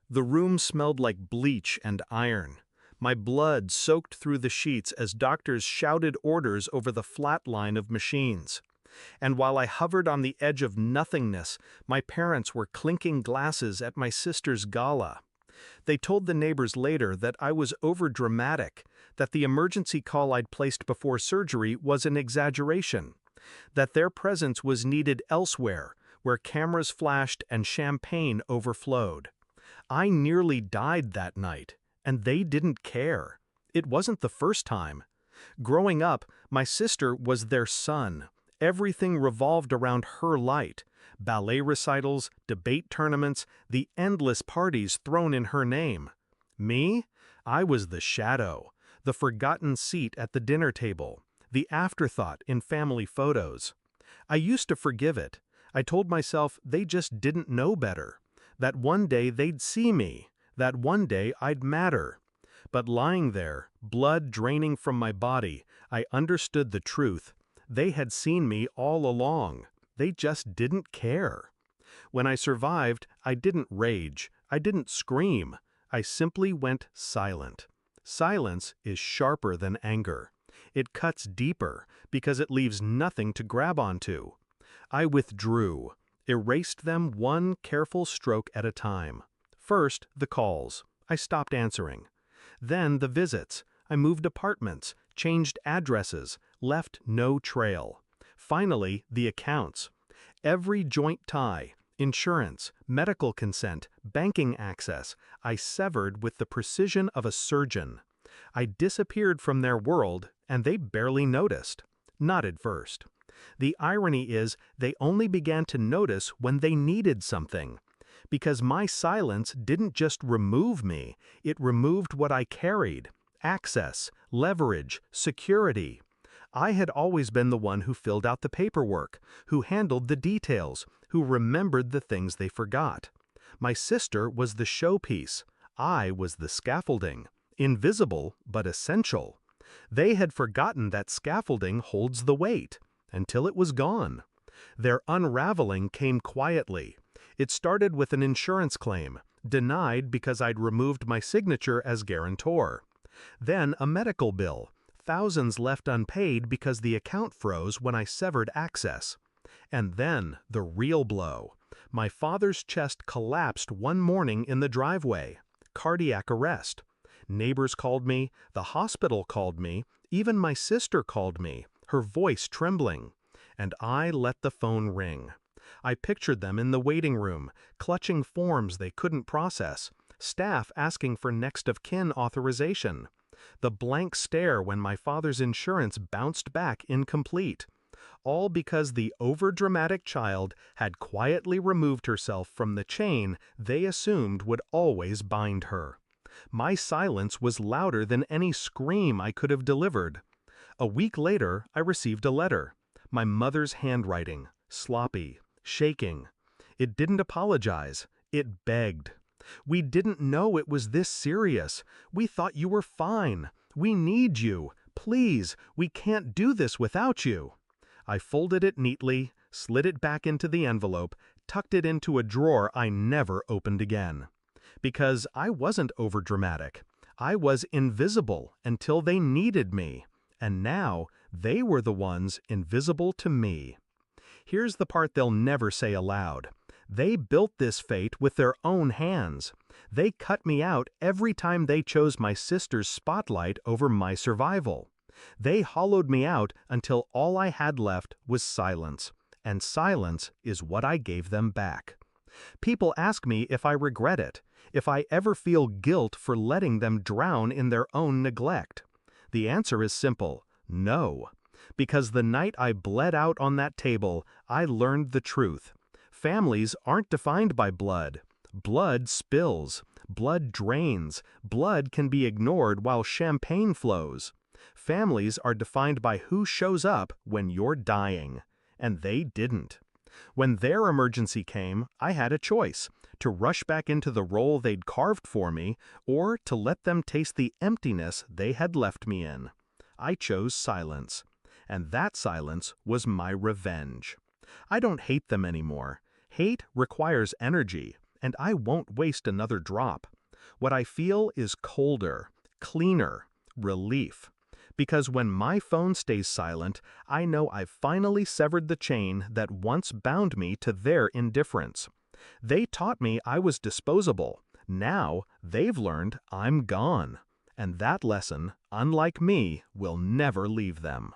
The room smelled like bleach and iron. My blood soaked through the sheets as doctors shouted orders over the flat line of machines. And while I hovered on the edge of nothingness, my parents were clinking glasses at my sister's gala. They told the neighbors later that I was overdramatic, that the emergency call I'd placed before surgery was an exaggeration, that their presence was needed elsewhere, where cameras flashed and champagne overflowed. I nearly died that night, and they didn't care. It wasn't the first time. Growing up, my sister was their sun. Everything revolved around her light. Ballet recitals, debate tournaments, the endless parties thrown in her name. Me? I was the shadow, the forgotten seat at the dinner table, the afterthought in family photos. I used to forgive it. I told myself they just didn't know better, that one day they'd see me, that one day I'd matter. But lying there, blood draining from my body, I understood the truth. They had seen me all along. They just didn't care. When I survived, I didn't rage. I didn't scream. I simply went silent. Silence is sharper than anger. It cuts deeper because it leaves nothing to grab onto. I withdrew, erased them one careful stroke at a time. First, the calls. I stopped answering. Then the visits. I moved apartments, changed addresses, left no trail. Finally, the accounts. Every joint tie, insurance, medical consent, banking access, I severed with the precision of a surgeon. I disappeared from their world, and they barely noticed. Not at first. The irony is, they only began to notice when they needed something. Because my silence didn't just remove me, it removed what I carried. Access, leverage, security. I had always been the one who filled out the paperwork, who handled the details, who remembered the things they forgot. My sister was the showpiece. I was the scaffolding. Invisible, but essential. They had forgotten that scaffolding holds the weight, until it was gone. Their unraveling came quietly. It started with an insurance claim, denied because I'd removed my signature as guarantor. Then a medical bill, thousands left unpaid because the account froze when I severed access. And then the real blow. My father's chest collapsed one morning in the driveway. Cardiac arrest. Neighbors called me, the hospital called me, even my sister called me, her voice trembling. And I let the phone ring. I pictured them in the waiting room, clutching forms they couldn't process, staff asking for next of kin authorization. The blank stare when my father's insurance bounced back incomplete. All because the overdramatic child had quietly removed herself from the chain they assumed would always bind her. My silence was louder than any scream I could have delivered. A week later, I received a letter. My mother's handwriting, sloppy, shaking. It didn't apologize. It begged. "We didn't know it was this serious. We thought you were fine. We need you. Please, we can't do this without you." I folded it neatly, slid it back into the envelope, tucked it into a drawer I never opened again. Because I wasn't overdramatic. I was invisible until they needed me. And now, they were the ones invisible to me. Here's the part they'll never say aloud. They built this fate with their own hands. They cut me out every time they chose my sister's spotlight over my survival. They hollowed me out until all I had left was silence. And silence is what I gave them back. People ask me if I regret it, if I ever feel guilt for letting them drown in their own neglect. The answer is simple: no. Because the night I bled out on that table, I learned the truth. Families aren't defined by blood. Blood spills. Blood drains. Blood can be ignored while champagne flows. Families are defined by who shows up when you're dying. And they didn't. When their emergency came, I had a choice: to rush back into the role they'd carved for me, or to let them taste the emptiness they had left me in. I chose silence. And that silence was my revenge. I don't hate them anymore. Hate requires energy, and I won't waste another drop. What I feel is colder, cleaner, relief. Because when my phone stays silent, I know I've finally severed the chain that once bound me to their indifference. They taught me I was disposable. Now they've learned I'm gone. And that lesson, unlike me, will never leave them.